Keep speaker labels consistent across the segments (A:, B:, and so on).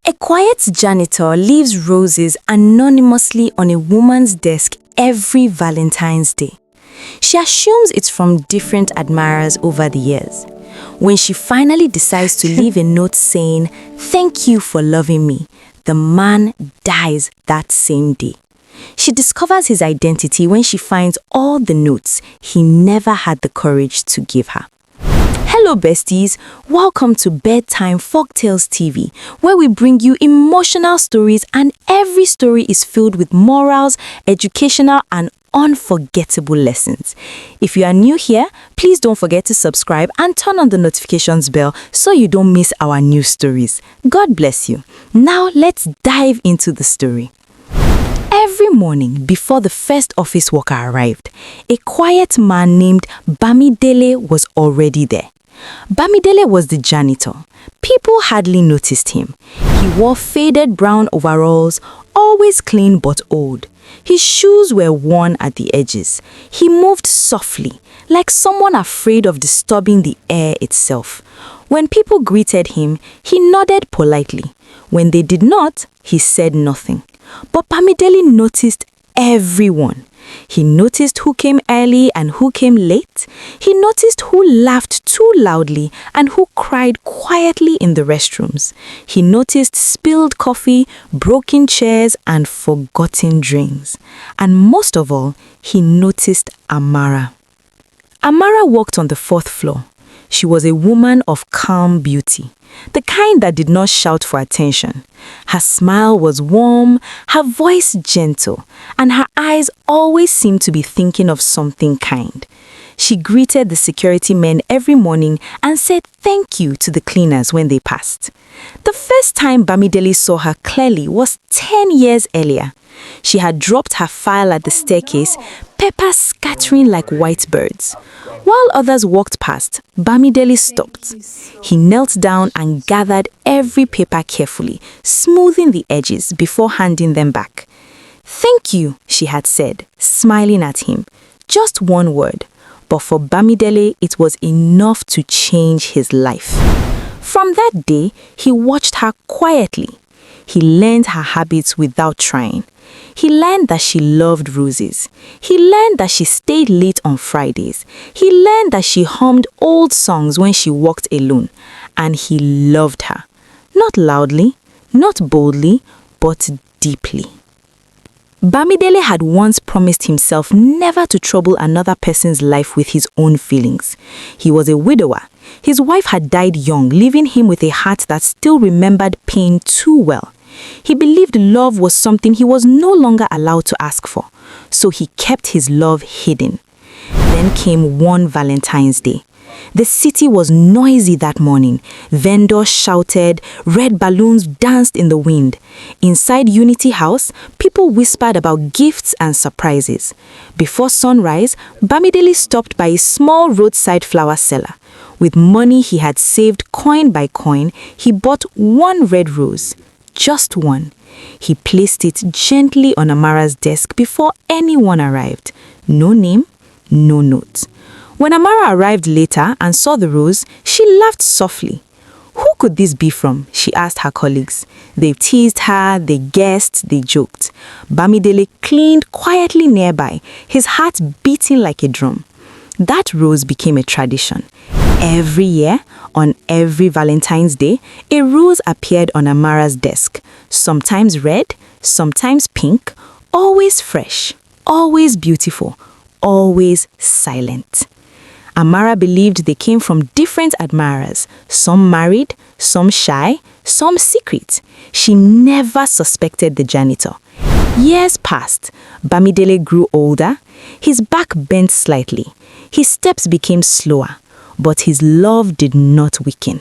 A: A quiet janitor leaves roses anonymously on a woman's desk every Valentine's Day. She assumes it's from different admirers over the years. When she finally decides to leave a note saying, "Thank you for loving me," the man dies that same day. She discovers his identity when she finds all the notes he never had the courage to give her. Hello besties, welcome to Bedtime Folktales TV, where we bring you emotional stories and every story is filled with morals, educational and unforgettable lessons. If you are new here, please don't forget to subscribe and turn on the notifications bell so you don't miss our new stories. God bless you. Now let's dive into the story. Every morning before the first office worker arrived, a quiet man named Bamidele was already there. Bamidele was the janitor. People hardly noticed him. He wore faded brown overalls, always clean but old. His shoes were worn at the edges. He moved softly, like someone afraid of disturbing the air itself. When people greeted him, he nodded politely. When they did not, he said nothing. But Bamidele noticed everyone. He noticed who came early and who came late. He noticed who laughed too loudly and who cried quietly in the restrooms. He noticed spilled coffee, broken chairs, and forgotten drinks. And most of all, he noticed Amara. Amara walked on the fourth floor. She was a woman of calm beauty, the kind that did not shout for attention. Her smile was warm, her voice gentle, and her eyes always seemed to be thinking of something kind. She greeted the security men every morning and said thank you to the cleaners when they passed. The first time Bamidele saw her clearly was 10 years earlier. She had dropped her file at the staircase, papers scattering like white birds. While others walked past, Bamidele stopped. He knelt down and gathered every paper carefully, smoothing the edges before handing them back. "Thank you," she had said, smiling at him. Just one word, but for Bamidele it was enough to change his life. From that day, he watched her quietly. He learned her habits without trying. He learned that she loved roses. He learned that she stayed late on Fridays. He learned that she hummed old songs when she walked alone. And he loved her. Not loudly, not boldly, but deeply. Bamidele had once promised himself never to trouble another person's life with his own feelings. He was a widower. His wife had died young, leaving him with a heart that still remembered pain too well. He believed love was something he was no longer allowed to ask for, so he kept his love hidden. Then came one Valentine's Day. The city was noisy that morning. Vendors shouted, red balloons danced in the wind. Inside Unity House, people whispered about gifts and surprises. Before sunrise, Bamidele stopped by a small roadside flower seller. With money he had saved coin by coin, he bought one red rose. Just one. He placed it gently on Amara's desk before anyone arrived. No name, no note. When Amara arrived later and saw the rose, she laughed softly. "Who could this be from?" she asked her colleagues. They teased her, they guessed, they joked. Bamidele cleaned quietly nearby, his heart beating like a drum. That rose became a tradition. Every year, on every Valentine's Day, a rose appeared on Amara's desk. Sometimes red, sometimes pink, always fresh, always beautiful, always silent. Amara believed they came from different admirers, some married, some shy, some secret. She never suspected the janitor. Years passed. Bamidele grew older. His back bent slightly. His steps became slower, but his love did not weaken.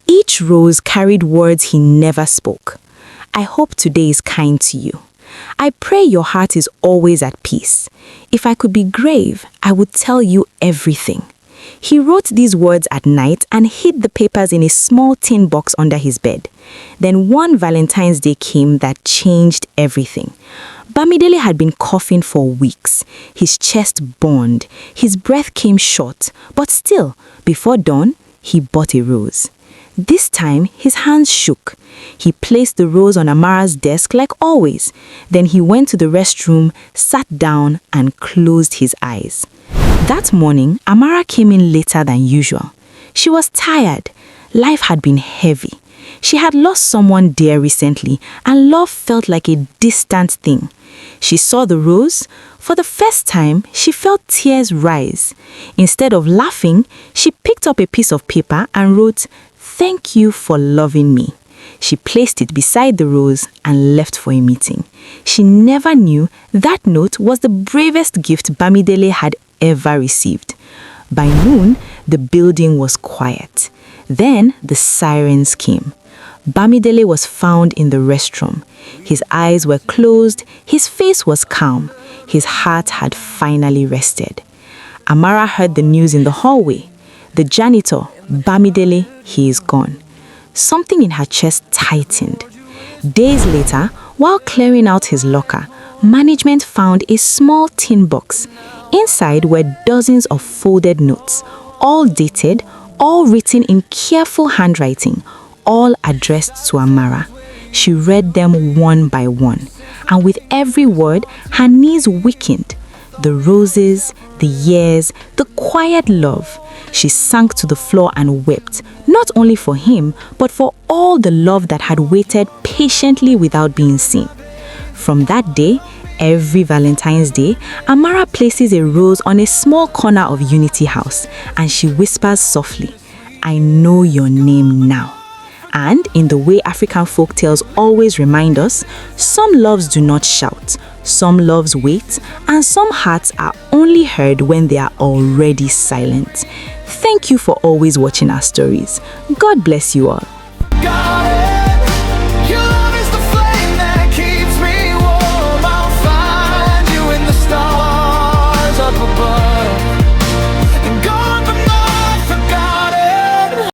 A: Each rose carried words he never spoke. "I hope today is kind to you. I pray your heart is always at peace. If I could be grave, I would tell you everything." He wrote these words at night and hid the papers in a small tin box under his bed. Then one Valentine's Day came that changed everything. Bamidele had been coughing for weeks. His chest burned. His breath came short. But still, before dawn, he bought a rose. This time, his hands shook. He placed the rose on Amara's desk like always. Then he went to the restroom, sat down, and closed his eyes. That morning, Amara came in later than usual. She was tired. Life had been heavy. She had lost someone dear recently, and love felt like a distant thing. She saw the rose. For the first time, she felt tears rise. Instead of laughing, she picked up a piece of paper and wrote, "Thank you for loving me." She placed it beside the rose and left for a meeting. She never knew that note was the bravest gift Bamidele had ever received. By noon, the building was quiet. Then the sirens came. Bamidele was found in the restroom. His eyes were closed, his face was calm. His heart had finally rested. Amara heard the news in the hallway. The janitor, Bamidele, he is gone. Something in her chest tightened. Days later, while clearing out his locker, management found a small tin box. Inside were dozens of folded notes, all dated, all written in careful handwriting, all addressed to Amara. She read them one by one, and with every word, her knees weakened. The roses, the years, the quiet love. She sank to the floor and wept, not only for him, but for all the love that had waited patiently without being seen. From that day, every Valentine's Day, Amara places a rose on a small corner of Unity House, and she whispers softly, "I know your name now." And in the way African folktales always remind us, some loves do not shout, some loves wait, and some hearts are only heard when they are already silent. Thank you for always watching our stories. God bless you all.